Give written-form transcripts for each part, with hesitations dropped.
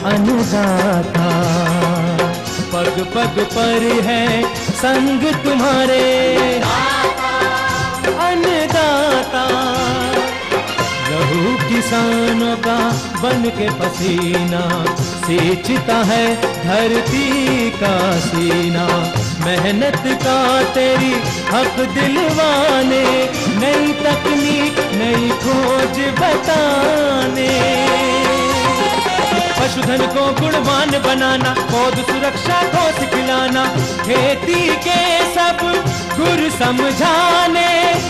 अन्नदाता। पग पग पर है संग तुम्हारे अन्नदाता। लहू किसानों का बन के पसीना सींचता है धरती का सीना। मेहनत का तेरी हक दिलवाने, नई तकनीक नई खोज बताने। पशुधन को गुणवान बनाना, पौध सुरक्षा को सिखलाना, खेती के सब गुर समझाने,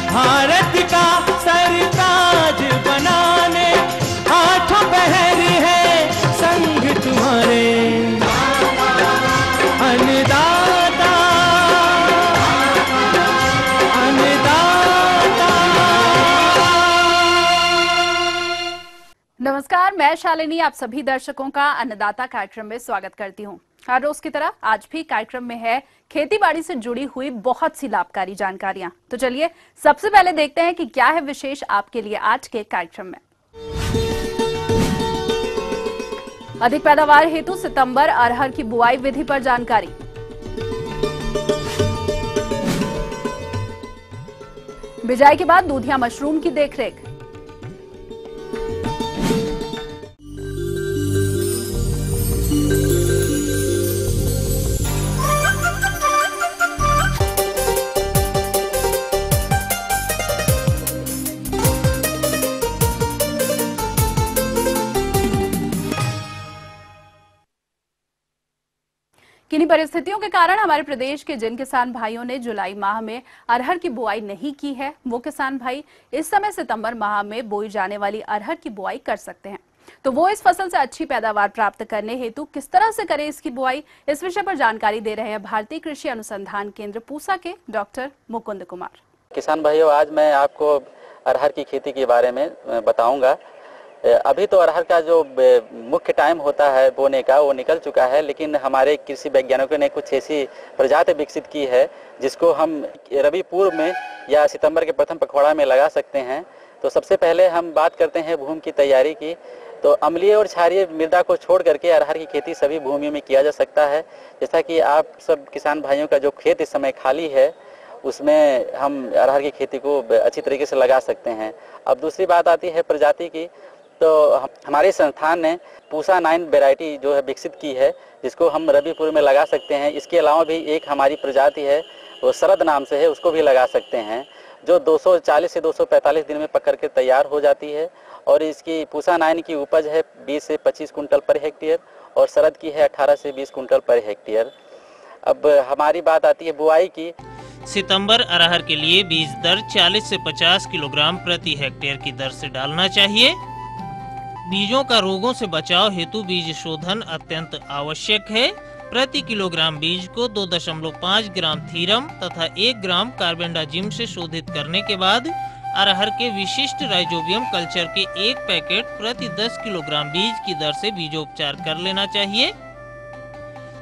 भारत का सरताज बनाने। आठों पहर है संग तुम्हारे अन्नदाता अन्नदाता। नमस्कार, मैं शालिनी आप सभी दर्शकों का अन्नदाता कार्यक्रम में स्वागत करती हूं। हर रोज की तरह आज भी कार्यक्रम में है खेती बाड़ी से जुड़ी हुई बहुत सी लाभकारी जानकारियां। तो चलिए सबसे पहले देखते हैं कि क्या है विशेष आपके लिए आज के कार्यक्रम में। अधिक पैदावार हेतु सितंबर अरहर की बुआई विधि पर जानकारी। बिजाई के बाद दूधिया मशरूम की देखरेख। किन्हीं परिस्थितियों के कारण हमारे प्रदेश के जिन किसान भाइयों ने जुलाई माह में अरहर की बुआई नहीं की है, वो किसान भाई इस समय सितंबर माह में बोई जाने वाली अरहर की बुआई कर सकते हैं। तो वो इस फसल से अच्छी पैदावार प्राप्त करने हेतु किस तरह से करें इसकी बुआई, इस विषय पर जानकारी दे रहे हैं भारतीय कृषि अनुसंधान केंद्र पूसा के डॉक्टर मुकुंद कुमार। किसान भाइयों, आज मैं आपको अरहर की खेती के बारे में बताऊंगा। अभी तो अरहर का जो मुख्य टाइम होता है बोने का वो निकल चुका है, लेकिन हमारे कृषि वैज्ञानिकों ने कुछ ऐसी प्रजाति विकसित की है जिसको हम रबी पूर्व में या सितंबर के प्रथम पखवाड़ा में लगा सकते हैं। तो सबसे पहले हम बात करते हैं भूमि की तैयारी की। तो अम्लीय और क्षारीय मृदा को छोड़ करके अरहर की खेती सभी भूमियों में किया जा सकता है। जैसा कि आप सब किसान भाइयों का जो खेत इस समय खाली है उसमें हम अरहर की खेती को अच्छी तरीके से लगा सकते हैं। अब दूसरी बात आती है प्रजाति की। तो हमारे संस्थान ने पूसा 9 वैरायटी जो है विकसित की है, जिसको हम रबी पूर्व में लगा सकते हैं। इसके अलावा भी एक हमारी प्रजाति है वो शरद नाम से है, उसको भी लगा सकते हैं, जो 240 से 245 दिन में पकड़ के तैयार हो जाती है। और इसकी पूसा 9 की उपज है 20 से 25 कुंटल पर हेक्टेयर और शरद की है 18 से 20 कुंटल पर हेक्टेयर। अब हमारी बात आती है बुआई की। सितंबर अरहर के लिए बीज दर 40 से 50 किलोग्राम प्रति हेक्टेयर की दर से डालना चाहिए। बीजों का रोगों से बचाव हेतु बीज शोधन अत्यंत आवश्यक है। प्रति किलोग्राम बीज को 2.5 ग्राम थीरम तथा 1 ग्राम कार्बेंडाजिम से शोधित करने के बाद अरहर के विशिष्ट राइजोबियम कल्चर के 1 पैकेट प्रति 10 किलोग्राम बीज की दर से बीजोपचार कर लेना चाहिए।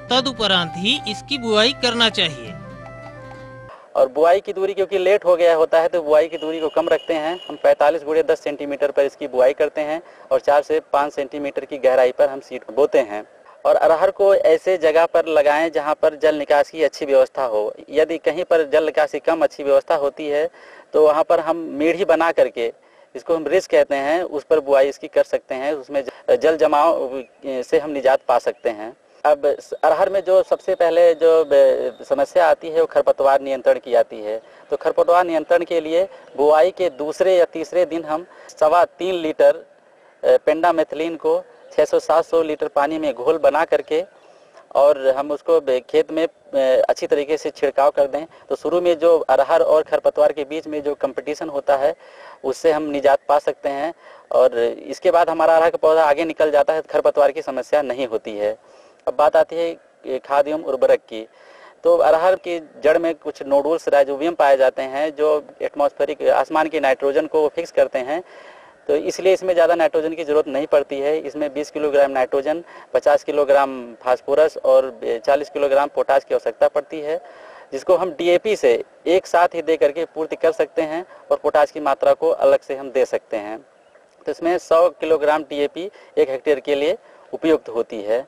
तदुपरांत ही इसकी बुआई करना चाहिए। और बुआई की दूरी क्योंकि लेट हो गया होता है तो बुआई की दूरी को कम रखते हैं। हम 45 × 10 सेंटीमीटर पर इसकी बुआई करते हैं और 4 से 5 सेंटीमीटर की गहराई पर हम सीड बोते हैं। और अरहर को ऐसे जगह पर लगाएं जहां पर जल निकास की अच्छी व्यवस्था हो। यदि कहीं पर जल निकास की कम अच्छी व्यवस्था होती है तो वहां पर हम मेढ़ी बना करके, इसको हम रिस कहते हैं, उस पर बुआई इसकी कर सकते हैं। उसमें जल जमाव से हम निजात पा सकते हैं। अब अरहर में जो सबसे पहले जो समस्या आती है वो खरपतवार नियंत्रण की आती है। तो खरपतवार नियंत्रण के लिए बुआई के दूसरे या तीसरे दिन हम 3.25 लीटर पेंडामेथिलीन को 600-700 लीटर पानी में घोल बना करके और हम उसको खेत में अच्छी तरीके से छिड़काव कर दें। तो शुरू में जो अरहर और खरपतवार के बीच में जो कंपटीशन होता है उससे हम निजात पा सकते हैं और इसके बाद हमारा अरहर का पौधा आगे निकल जाता है, खरपतवार की समस्या नहीं होती है। अब बात आती है खाद एवं उर्वरक की। तो अरहर की जड़ में कुछ नोडुल्स राइजोबियम पाए जाते हैं जो एटमॉस्फेरिक आसमान की नाइट्रोजन को फिक्स करते हैं। तो इसलिए इसमें ज़्यादा नाइट्रोजन की ज़रूरत नहीं पड़ती है। इसमें 20 किलोग्राम नाइट्रोजन, 50 किलोग्राम फास्फोरस और 40 किलोग्राम पोटाश की आवश्यकता पड़ती है, जिसको हम डीएपी से एक साथ ही दे करके पूर्ति कर सकते हैं और पोटाश की मात्रा को अलग से हम दे सकते हैं। तो इसमें 100 किलोग्राम डीएपी 1 हेक्टेयर के लिए उपयुक्त होती है।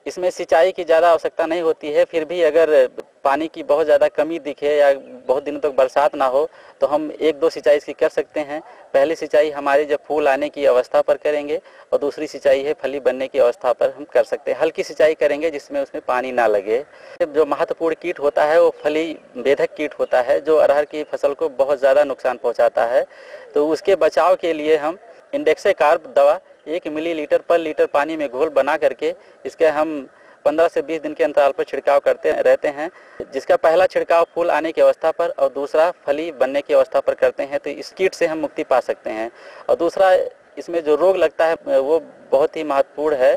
इसमें सिंचाई की ज़्यादा आवश्यकता नहीं होती है, फिर भी अगर पानी की बहुत ज़्यादा कमी दिखे या बहुत दिनों तक बरसात ना हो तो हम 1-2 सिंचाई इसकी कर सकते हैं। पहली सिंचाई हमारी जब फूल आने की अवस्था पर करेंगे और दूसरी सिंचाई है फली बनने की अवस्था पर हम कर सकते हैं। हल्की सिंचाई करेंगे जिसमें उसमें पानी ना लगे। जो महत्वपूर्ण कीट होता है वो फली बेधक कीट होता है, जो अरहर की फसल को बहुत ज़्यादा नुकसान पहुँचाता है। तो उसके बचाव के लिए हम इंडेक्सेकार्ब दवा 1 मिलीलीटर पर लीटर पानी में घोल बना करके इसके हम 15 से 20 दिन के अंतराल पर छिड़काव करते रहते हैं, जिसका पहला छिड़काव फूल आने की अवस्था पर और दूसरा फली बनने की अवस्था पर करते हैं। तो इस कीट से हम मुक्ति पा सकते हैं। और दूसरा इसमें जो रोग लगता है वो बहुत ही महत्वपूर्ण है,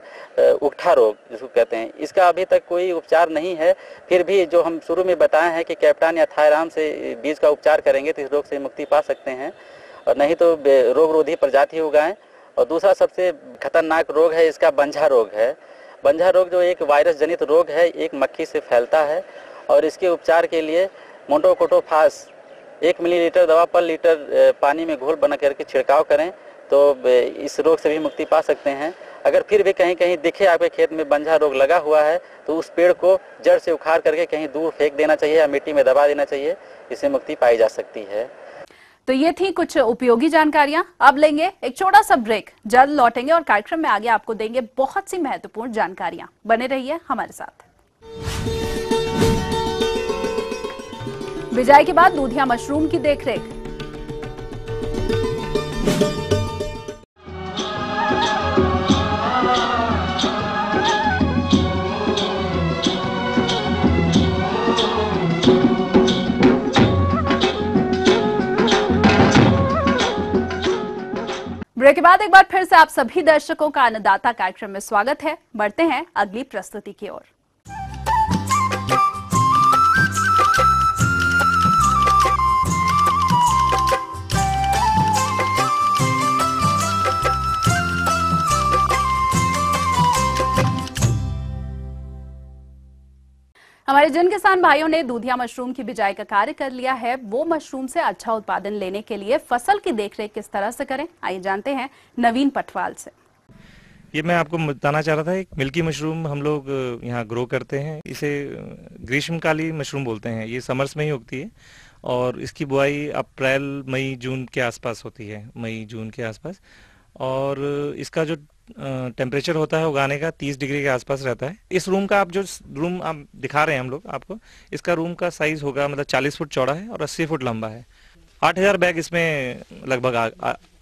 उकठा रोग जिसको कहते हैं। इसका अभी तक कोई उपचार नहीं है, फिर भी जो हम शुरू में बताए हैं कि कैप्टान या थायराम से बीज का उपचार करेंगे तो इस रोग से मुक्ति पा सकते हैं, और नहीं तो रोगरोधी प्रजाति उगाएं। और दूसरा सबसे खतरनाक रोग है इसका बंझा रोग है। बंझा रोग जो एक वायरस जनित रोग है, एक मक्खी से फैलता है, और इसके उपचार के लिए मोनोकोटोफास 1 मिलीलीटर दवा पर लीटर पानी में घोल बना करके छिड़काव करें तो इस रोग से भी मुक्ति पा सकते हैं। अगर फिर भी कहीं कहीं दिखे आपके खेत में बंझा रोग लगा हुआ है तो उस पेड़ को जड़ से उखाड़ करके कहीं दूर फेंक देना चाहिए या मिट्टी में दबा देना चाहिए, इससे मुक्ति पाई जा सकती है। तो ये थी कुछ उपयोगी जानकारियां। अब लेंगे एक छोटा सा ब्रेक, जल्द लौटेंगे और कार्यक्रम में आगे आपको देंगे बहुत सी महत्वपूर्ण जानकारियां। बने रहिए हमारे साथ। बिजाई के बाद दूधिया मशरूम की देखरेख। ब्रेक के बाद एक बार फिर से आप सभी दर्शकों का अन्नदाता कार्यक्रम में स्वागत है। बढ़ते हैं अगली प्रस्तुति की ओर। हमारे जिन किसान भाइयों ने दूधिया मशरूम की बिजाई का कार्य कर लिया है, वो मशरूम से अच्छा उत्पादन लेने के लिए फसल की देखरेख किस तरह से करें, आइए जानते हैं नवीन पटवाल से। ये मैं आपको बताना चाह रहा था, एक मिल्की मशरूम हम लोग यहाँ ग्रो करते हैं। इसे ग्रीष्मकालीन मशरूम बोलते हैं। ये समर्स में ही उगती है और इसकी बुआई अप्रैल मई जून के आसपास होती है, मई जून के आसपास। और इसका जो टेम्परेचर होता है उगाने का 30 डिग्री के आसपास रहता है। इस रूम का आप जो रूम आप दिखा रहे हैं हम लोग आपको, इसका रूम का साइज होगा मतलब 40 फुट चौड़ा है और 80 फुट लंबा है। 8000 बैग इसमें लगभग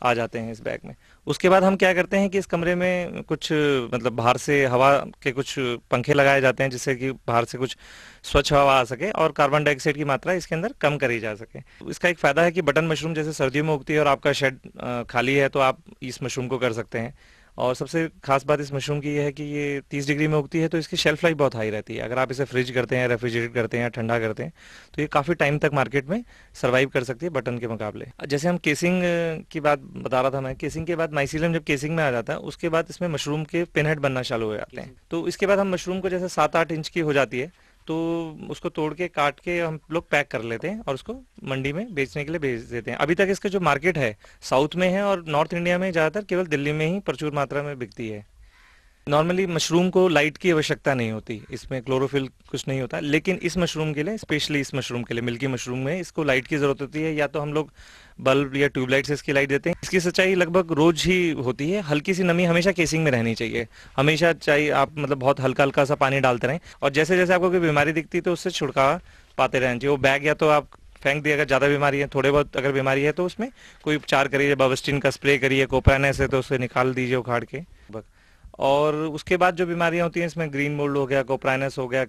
आ जाते हैं इस बैग में। उसके बाद हम क्या करते हैं कि इस कमरे में कुछ मतलब बाहर से हवा के कुछ पंखे लगाए जाते हैं जिससे कि बाहर से कुछ स्वच्छ हवा आ सके और कार्बन डाइऑक्साइड की मात्रा इसके अंदर कम करी जा सके। इसका एक फायदा है कि बटन मशरूम जैसे सर्दियों में उगती है और आपका शेड खाली है तो आप इस मशरूम को कर सकते हैं। और सबसे खास बात इस मशरूम की यह है कि ये 30 डिग्री में उगती है तो इसकी शेल्फ लाइफ बहुत हाई रहती है। अगर आप इसे फ्रिज करते हैं, रेफ्रिजरेट करते हैं या ठंडा करते हैं तो ये काफ़ी टाइम तक मार्केट में सर्वाइव कर सकती है बटन के मुकाबले। जैसे हम केसिंग की बात बता रहा था मैं, केसिंग के बाद माइसीलियम जब केसिंग में आ जाता है उसके बाद इसमें मशरूम के पिनहेड बनना चालू हो जाते हैं। तो इसके बाद हम मशरूम को जैसे 7-8 इंच की हो जाती है तो उसको तोड़ के काट के हम लोग पैक कर लेते हैं और उसको मंडी में बेचने के लिए भेज देते हैं। अभी तक इसका जो मार्केट है साउथ में है और नॉर्थ इंडिया में ज़्यादातर केवल दिल्ली में ही प्रचुर मात्रा में बिकती है। नॉर्मली मशरूम को लाइट की आवश्यकता नहीं होती, इसमें क्लोरोफिल कुछ नहीं होता, लेकिन इस मशरूम के लिए, स्पेशली इस मशरूम के लिए, मिल्की मशरूम में इसको लाइट की जरूरत होती है। या तो हम लोग बल्ब या ट्यूबलाइट से इसकी लाइट देते हैं। इसकी सिंचाई लगभग रोज ही होती है। हल्की सी नमी हमेशा केसिंग में रहनी चाहिए, हमेशा चाहिए। आप मतलब बहुत हल्का हल्का सा पानी डालते रहें और जैसे जैसे आपको कोई बीमारी दिखती है तो उससे छुटकारा पाते रहना चाहिए। वो बैग या तो आप फेंक दिए अगर ज़्यादा बीमारी है, थोड़े बहुत अगर बीमारी है तो उसमें कोई उपचार करिए, बावस्टिन का स्प्रे करिए, कोप्रानेस है तो उसे निकाल दीजिए उखाड़ के। और उसके बाद जो बीमारियां होती हैं इसमें ग्रीन मोल्ड हो गया, कोप्राइनस हो गया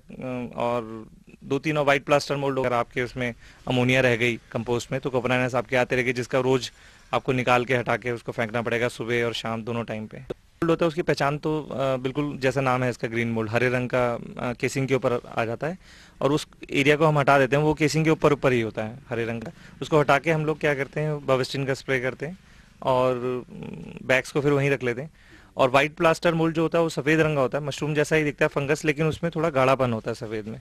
और 2-3 और वाइट प्लास्टर मोल्ड। अगर आपके उसमें अमोनिया रह गई कंपोस्ट में तो कोप्राइनस आपके आते रहेगी, जिसका रोज आपको निकाल के हटा के उसको फेंकना पड़ेगा सुबह और शाम दोनों टाइम पे। मोल्ड होता है उसकी पहचान तो बिल्कुल जैसा नाम है इसका, ग्रीन मोल्ड, हरे रंग का केसिंग के ऊपर आ जाता है और उस एरिया को हम हटा देते हैं। वो केसिंग के ऊपर ही होता है हरे रंग का। उसको हटा के हम लोग क्या करते हैं, बावस्टिन का स्प्रे करते हैं और बैग्स को फिर वहीं रख लेते हैं। और वाइट प्लास्टर मोल्ड जो होता है वो सफ़ेद रंग का होता है, मशरूम जैसा ही दिखता है फंगस, लेकिन उसमें थोड़ा गाढ़ापन होता है सफ़ेद में।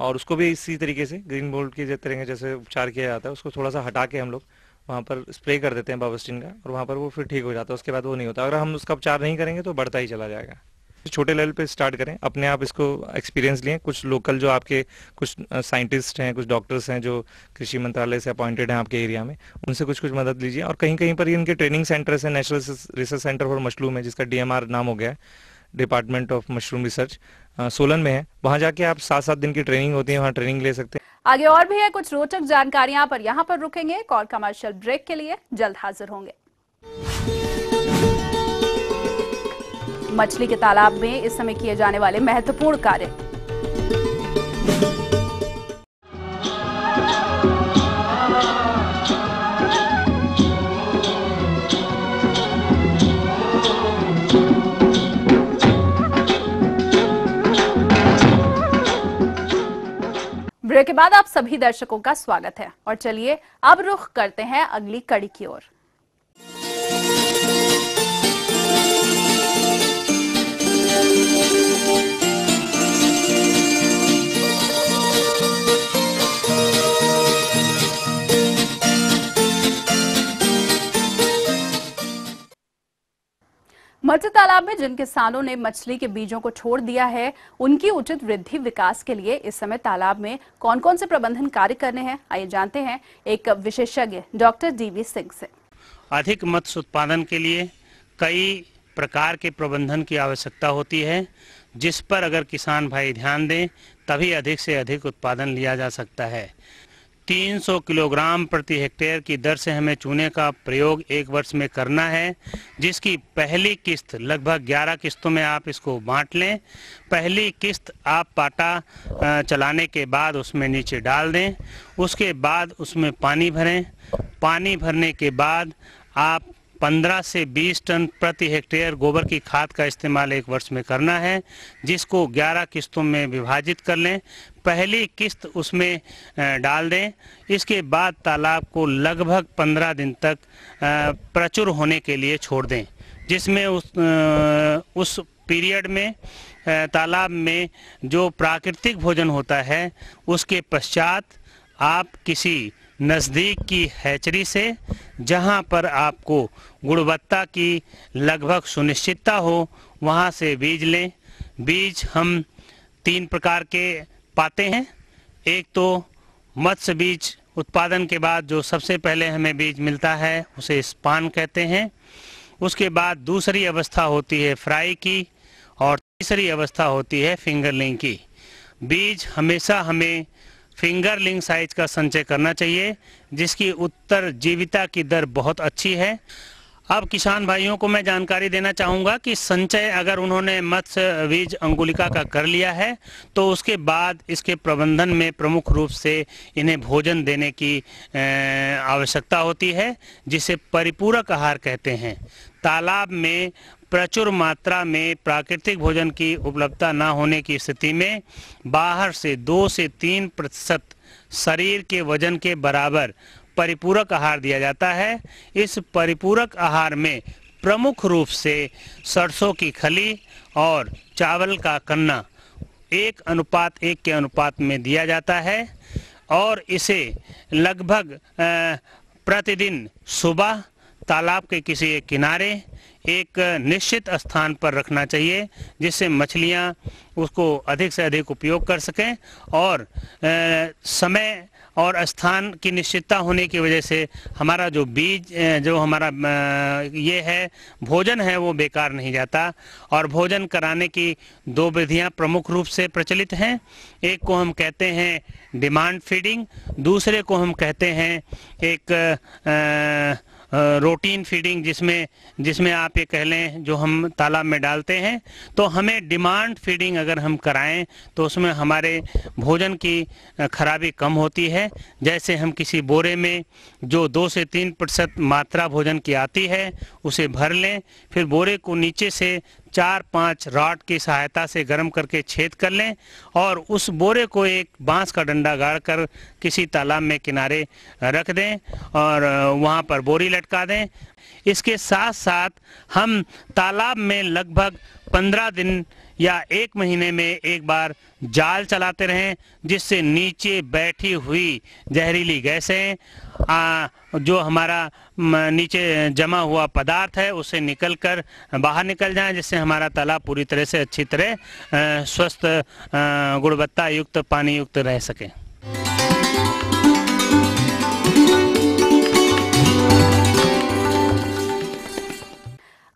और उसको भी इसी तरीके से ग्रीन मोल्ड की तरह जैसे उपचार किया जाता है, उसको थोड़ा सा हटा के हम लोग वहाँ पर स्प्रे कर देते हैं बावस्टिन का और वहाँ पर वो फिर ठीक हो जाता है। उसके बाद वो नहीं होता। अगर हम उसका उपचार नहीं करेंगे तो बढ़ता ही चला जाएगा। छोटे लेवल पे स्टार्ट करें, अपने आप इसको एक्सपीरियंस लें। कुछ लोकल जो आपके कुछ साइंटिस्ट हैं, कुछ डॉक्टर्स हैं जो कृषि मंत्रालय से अपॉइंटेड हैं आपके एरिया में, उनसे कुछ मदद लीजिए। और कहीं कहीं पर इनके ट्रेनिंग सेंटर्स हैं, national research centre for mushroom है जिसका DMR नाम हो गया है, department of mushroom research, Solan में है। वहाँ जाके आप 7-7 दिन की ट्रेनिंग होती है, वहाँ ट्रेनिंग ले सकते हैं। आगे और भी है कुछ रोचक जानकारियां, पर यहाँ पर रुकेंगे एक और कमर्शियल ब्रेक के लिए, जल्द हाजिर होंगे। मछली के तालाब में इस समय किए जाने वाले महत्वपूर्ण कार्य। ब्रेक के बाद आप सभी दर्शकों का स्वागत है और चलिए अब रुख करते हैं अगली कड़ी की ओर। मत्स्य तालाब में जिन किसानों ने मछली के बीजों को छोड़ दिया है, उनकी उचित वृद्धि विकास के लिए इस समय तालाब में कौन कौन से प्रबंधन कार्य करने हैं, आइए जानते हैं एक विशेषज्ञ डॉक्टर DV सिंह से। अधिक मत्स्य उत्पादन के लिए कई प्रकार के प्रबंधन की आवश्यकता होती है, जिस पर अगर किसान भाई ध्यान दें तभी अधिक से अधिक उत्पादन लिया जा सकता है। 300 किलोग्राम प्रति हेक्टेयर की दर से हमें चूने का प्रयोग 1 वर्ष में करना है, जिसकी पहली किस्त लगभग 11 किस्तों में आप इसको बांट लें। पहली किस्त आप पाटा चलाने के बाद उसमें नीचे डाल दें, उसके बाद उसमें पानी भरें। पानी भरने के बाद आप 15 से 20 टन प्रति हेक्टेयर गोबर की खाद का इस्तेमाल 1 वर्ष में करना है, जिसको 11 किस्तों में विभाजित कर लें। पहली किस्त उसमें डाल दें। इसके बाद तालाब को लगभग 15 दिन तक प्रचुर होने के लिए छोड़ दें, जिसमें उस पीरियड में तालाब में जो प्राकृतिक भोजन होता है उसके पश्चात आप किसी नज़दीक की हैचरी से, जहां पर आपको गुणवत्ता की लगभग सुनिश्चितता हो, वहां से बीज लें। बीज हम 3 प्रकार के पाते हैं। एक तो मत्स्य बीज उत्पादन के बाद जो सबसे पहले हमें बीज मिलता है उसे स्पान कहते हैं। उसके बाद दूसरी अवस्था होती है फ्राई की और तीसरी अवस्था होती है फिंगरलिंग की। बीज हमेशा हमें फिंगरलिंग साइज का संचय करना चाहिए, जिसकी उत्तरजीविता की दर बहुत अच्छी है। अब किसान भाइयों को मैं जानकारी देना चाहूँगा कि संचय अगर उन्होंने मत्स्य बीज अंगुलिका का कर लिया है तो उसके बाद इसके प्रबंधन में प्रमुख रूप से इन्हें भोजन देने की आवश्यकता होती है, जिसे परिपूरक आहार कहते हैं। तालाब में प्रचुर मात्रा में प्राकृतिक भोजन की उपलब्धता न होने की स्थिति में बाहर से 2 से 3% शरीर के वजन के बराबर परिपूरक आहार दिया जाता है। इस परिपूरक आहार में प्रमुख रूप से सरसों की खली और चावल का कन्ना 1:1 के अनुपात में दिया जाता है और इसे लगभग प्रतिदिन सुबह तालाब के किसी एक किनारे एक निश्चित स्थान पर रखना चाहिए, जिससे मछलियां उसको अधिक से अधिक उपयोग कर सकें। और समय और स्थान की निश्चितता होने की वजह से हमारा जो बीज जो हमारा ये है भोजन है वो बेकार नहीं जाता। और भोजन कराने की 2 विधियां प्रमुख रूप से प्रचलित हैं। एक को हम कहते हैं डिमांड फीडिंग, दूसरे को हम कहते हैं एक रूटीन फीडिंग, जिसमें आप ये कह लें जो हम तालाब में डालते हैं। तो हमें डिमांड फीडिंग अगर हम कराएं तो उसमें हमारे भोजन की खराबी कम होती है। जैसे हम किसी बोरे में जो 2 से 3% मात्रा भोजन की आती है उसे भर लें, फिर बोरे को नीचे से 4-5 रॉड की सहायता से गर्म करके छेद कर लें और उस बोरे को एक बांस का डंडा गाड़कर किसी तालाब में किनारे रख दें और वहां पर बोरी लटका दें। इसके साथ साथ हम तालाब में लगभग 15 दिन या 1 महीने में एक बार जाल चलाते रहें, जिससे नीचे बैठी हुई जहरीली गैसें जो हमारा नीचे जमा हुआ पदार्थ है उससे निकलकर बाहर निकल जाएं, जिससे हमारा तालाब पूरी तरह से अच्छी तरह स्वस्थ गुणवत्ता युक्त पानी युक्त रह सके।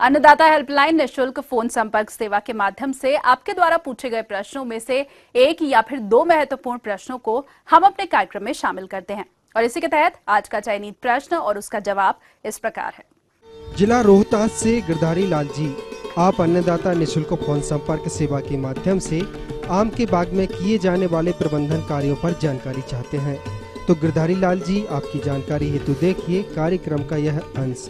अन्नदाता हेल्पलाइन निःशुल्क फोन संपर्क सेवा के माध्यम से आपके द्वारा पूछे गए प्रश्नों में से एक या फिर 2 महत्वपूर्ण प्रश्नों को हम अपने कार्यक्रम में शामिल करते हैं और इसी के तहत आज का चयनित प्रश्न और उसका जवाब इस प्रकार है। जिला रोहतास से गिरधारी लाल जी, आप अन्नदाता निःशुल्क फोन संपर्क सेवा के माध्यम से आम के बाग में किए जाने वाले प्रबंधन कार्यों पर जानकारी चाहते हैं। तो गिरधारी लाल जी, आपकी जानकारी हेतु देखिए कार्यक्रम का यह अंश।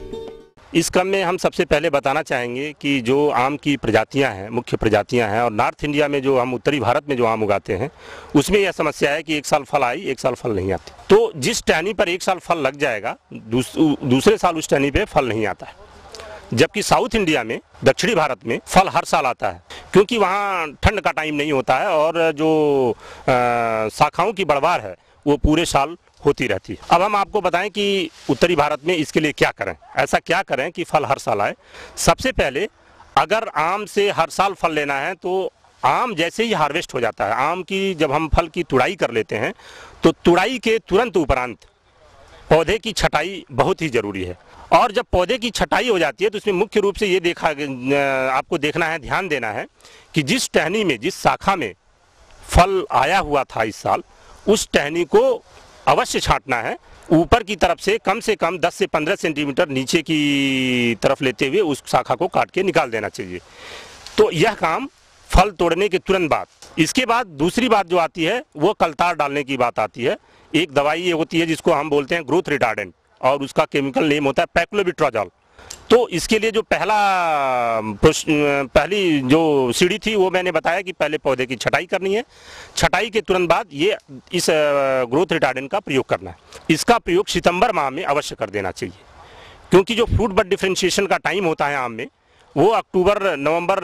इस क्रम में हम सबसे पहले बताना चाहेंगे कि जो आम की प्रजातियां हैं, मुख्य प्रजातियां हैं, और नॉर्थ इंडिया में जो हम उत्तरी भारत में जो आम उगाते हैं उसमें यह समस्या है कि एक साल फल आई, एक साल फल नहीं आती। तो जिस टहनी पर एक साल फल लग जाएगा दूसरे साल उस टहनी पे फल नहीं आता है। जबकि साउथ इंडिया में, दक्षिणी भारत में फल हर साल आता है, क्योंकि वहाँ ठंड का टाइम नहीं होता है और जो शाखाओं की बढ़वार है वो पूरे साल होती रहती है। अब हम आपको बताएं कि उत्तरी भारत में इसके लिए क्या करें, ऐसा क्या करें कि फल हर साल आए। सबसे पहले अगर आम से हर साल फल लेना है तो आम जैसे ही हार्वेस्ट हो जाता है, आम की जब हम फल की तुड़ाई कर लेते हैं तो तुड़ाई के तुरंत उपरांत पौधे की छटाई बहुत ही जरूरी है। और जब पौधे की छटाई हो जाती है तो इसमें मुख्य रूप से ये आपको देखना है, ध्यान देना है कि जिस टहनी में, जिस शाखा में फल आया हुआ था इस साल, उस टहनी को अवश्य छांटना है। ऊपर की तरफ से कम 10 से 15 सेंटीमीटर नीचे की तरफ लेते हुए उस शाखा को काट के निकाल देना चाहिए। तो यह काम फल तोड़ने के तुरंत बाद। इसके बाद दूसरी बात जो आती है वो कलतार डालने की बात आती है। एक दवाई ये होती है जिसको हम बोलते हैं ग्रोथ रिटार्डेंट, और उसका केमिकल नेम होता है पैक्लोबिट्राजोल। तो इसके लिए जो पहली जो सीढ़ी थी वो मैंने बताया कि पहले पौधे की छटाई करनी है। छटाई के तुरंत बाद ये इस ग्रोथ रिटार्डेंट का प्रयोग करना है। इसका प्रयोग सितंबर माह में अवश्य कर देना चाहिए, क्योंकि जो फ्रूट बड डिफरेंशिएशन का टाइम होता है आम में वो अक्टूबर नवंबर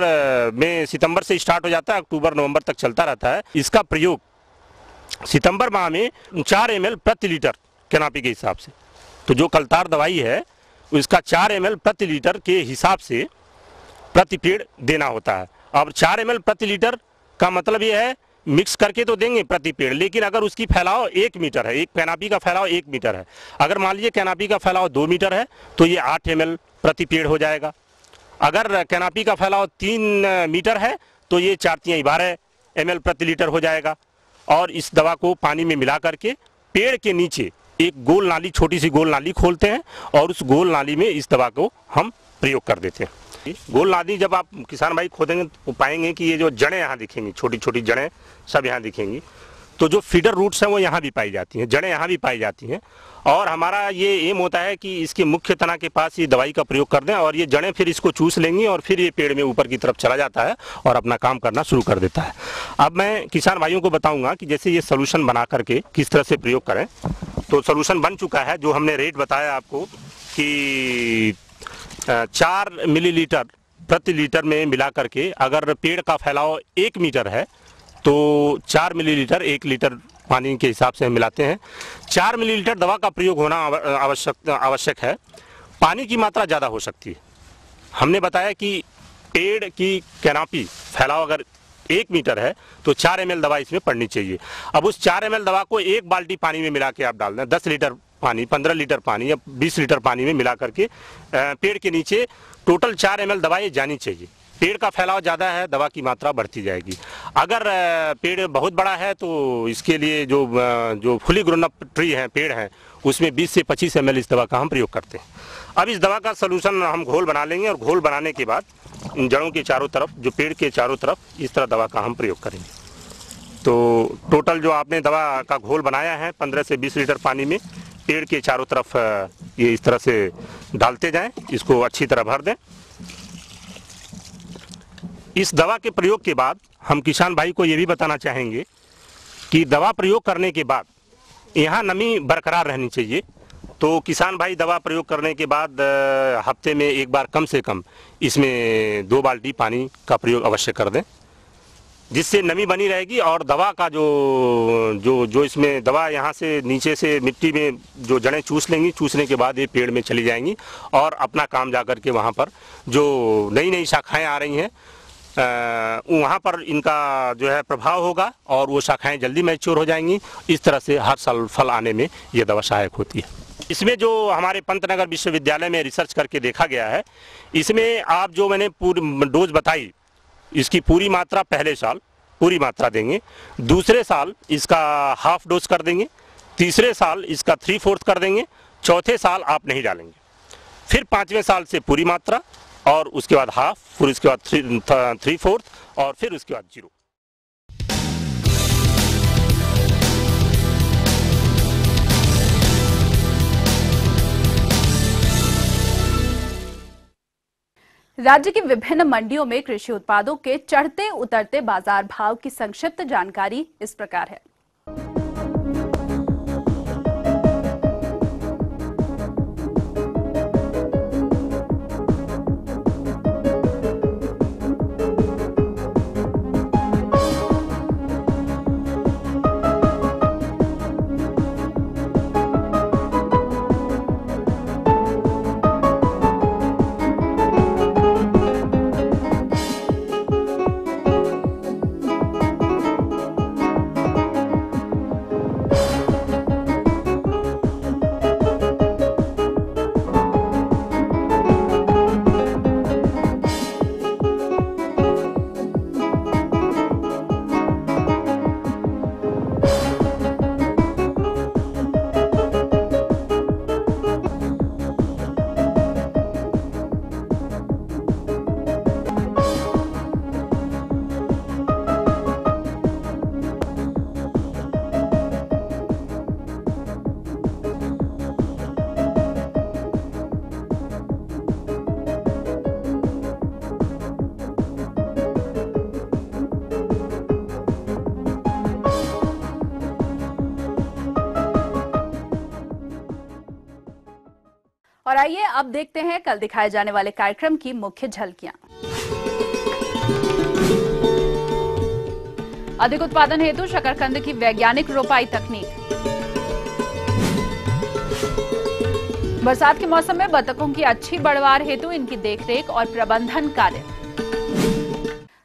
में, सितंबर से स्टार्ट हो जाता है, अक्टूबर नवंबर तक चलता रहता है। इसका प्रयोग सितंबर माह में 4 ml प्रति लीटर कैनापी के हिसाब से, तो जो कलतार दवाई है इसका 4 ml प्रति लीटर के हिसाब से प्रति पेड़ देना होता है। अब 4 ml प्रति लीटर का मतलब ये है मिक्स करके तो देंगे प्रति पेड़, लेकिन अगर उसकी फैलाव 1 मीटर है, एक कैनापी का फैलाव 1 मीटर है, अगर मान लीजिए कैनापी का फैलाव 2 मीटर है तो ये 8 ml प्रति पेड़ हो जाएगा। अगर कैनापी का फैलाव 3 मीटर है तो ये 4×3=12 ml प्रति लीटर हो जाएगा। और इस दवा को पानी में मिला करके पेड़ के नीचे एक गोल नाली, छोटी सी गोल नाली खोलते हैं और उस गोल नाली में इस दवा को हम प्रयोग कर देते हैं। गोल नाली जब आप किसान भाई खोदेंगे तो पाएंगे कि ये जो जड़ें यहाँ दिखेंगी, छोटी छोटी जड़ें सब यहाँ दिखेंगी। तो जो फीडर रूट्स हैं वो यहाँ भी पाई जाती हैं, जड़ें यहाँ भी पाई जाती हैं। और हमारा ये एम होता है कि इसके मुख्य तना के पास ये दवाई का प्रयोग कर दें और ये जड़ें फिर इसको चूस लेंगी और फिर ये पेड़ में ऊपर की तरफ चला जाता है और अपना काम करना शुरू कर देता है। अब मैं किसान भाइयों को बताऊंगा कि जैसे ये सोल्यूशन बना करके किस तरह से प्रयोग करें। तो सोल्यूशन बन चुका है, जो हमने रेट बताया आपको कि 4 मिलीलीटर प्रति लीटर में मिला करके, अगर पेड़ का फैलाव 1 मीटर है तो 4 मिलीलीटर 1 लीटर पानी के हिसाब से हम मिलाते हैं। 4 मिलीलीटर दवा का प्रयोग होना आवश्यक है। पानी की मात्रा ज़्यादा हो सकती है। हमने बताया कि पेड़ की कैनापी फैलाव अगर 1 मीटर है तो 4 ml दवा इसमें पड़नी चाहिए। अब उस 4 ml दवा को 1 बाल्टी पानी में मिला के आप डाल दें, 10 लीटर पानी, 15 लीटर पानी या 20 लीटर पानी में मिला करके पेड़ के नीचे टोटल 4 ml दवा ये जानी चाहिए। पेड़ का फैलाव ज़्यादा है, दवा की मात्रा बढ़ती जाएगी। अगर पेड़ बहुत बड़ा है तो इसके लिए जो फुली ग्रोन अप ट्री हैं, पेड़ हैं, उसमें 20 से 25 ml इस दवा का हम प्रयोग करते हैं। अब इस दवा का सलूशन हम घोल बना लेंगे और घोल बनाने के बाद इन जड़ों के चारों तरफ, जो पेड़ के चारों तरफ इस तरह दवा का हम प्रयोग करेंगे। तो टोटल जो आपने दवा का घोल बनाया है 15 से 20 लीटर पानी में पेड़ के चारों तरफ ये इस तरह से डालते जाएं, इसको अच्छी तरह भर दें। इस दवा के प्रयोग के बाद हम किसान भाई को ये भी बताना चाहेंगे कि दवा प्रयोग करने के बाद यहाँ नमी बरकरार रहनी चाहिए। तो किसान भाई दवा प्रयोग करने के बाद हफ्ते में एक बार कम से कम इसमें 2 बाल्टी पानी का प्रयोग अवश्य कर दें। जिससे नमी बनी रहेगी और दवा का जो इसमें दवा यहाँ से नीचे से मिट्टी में जो जड़ें चूस लेंगी, चूसने के बाद ये पेड़ में चली जाएंगी और अपना काम जा कर के वहाँ पर जो नई नई शाखाएं आ रही हैं वहाँ पर इनका जो है प्रभाव होगा और वो शाखाएं जल्दी मैच्योर हो जाएंगी। इस तरह से हर साल फल आने में ये दवा सहायक होती है। इसमें जो हमारे पंतनगर विश्वविद्यालय में रिसर्च करके देखा गया है, इसमें आप जो मैंने पूरी डोज बताई, इसकी पूरी मात्रा पहले साल पूरी मात्रा देंगे, दूसरे साल इसका हाफ डोज कर देंगे, तीसरे साल इसका 3/4 कर देंगे, चौथे साल आप नहीं डालेंगे, फिर 5वें साल से पूरी मात्रा और उसके बाद हाफ, फिर उसके बाद 3/4 और फिर उसके बाद 0। राज्य की विभिन्न मंडियों में कृषि उत्पादों के चढ़ते उतरते बाजार भाव की संक्षिप्त जानकारी इस प्रकार है। और आइए अब देखते हैं कल दिखाए जाने वाले कार्यक्रम की मुख्य झलकियां। अधिक उत्पादन हेतु शकरकंद की वैज्ञानिक रोपाई तकनीक। बरसात के मौसम में बतखों की अच्छी बढ़वार हेतु इनकी देखरेख और प्रबंधन कार्य।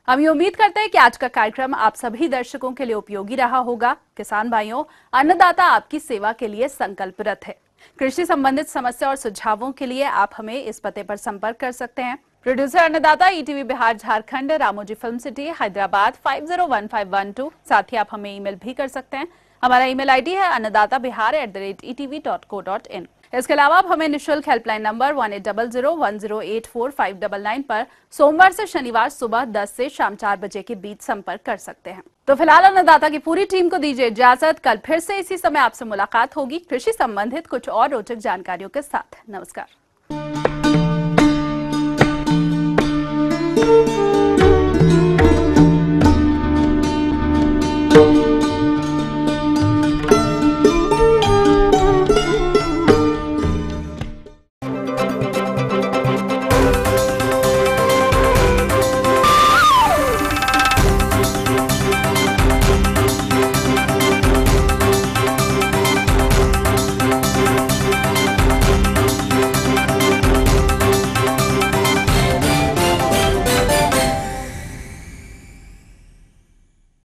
हम ये उम्मीद करते हैं कि आज का कार्यक्रम आप सभी दर्शकों के लिए उपयोगी रहा होगा। किसान भाइयों, अन्नदाता आपकी सेवा के लिए संकल्परत है। कृषि संबंधित समस्या और सुझावों के लिए आप हमें इस पते पर संपर्क कर सकते हैं। प्रोड्यूसर अन्नदाता, ETV Bihar Jharkhand, Ramoji film city, Hyderabad 501512। साथ ही आप हमें ईमेल भी कर सकते हैं। हमारा ईमेल आईडी है annadatabihar@etv.co.in। इसके अलावा आप हमें निःशुल्क हेल्पलाइन नंबर 180010084599 पर सोमवार से शनिवार सुबह 10 से शाम 4 बजे के बीच संपर्क कर सकते हैं। तो फिलहाल अन्नदाता की पूरी टीम को दीजिए इजाजत। कल फिर से इसी समय आपसे मुलाकात होगी कृषि संबंधित कुछ और रोचक जानकारियों के साथ। नमस्कार।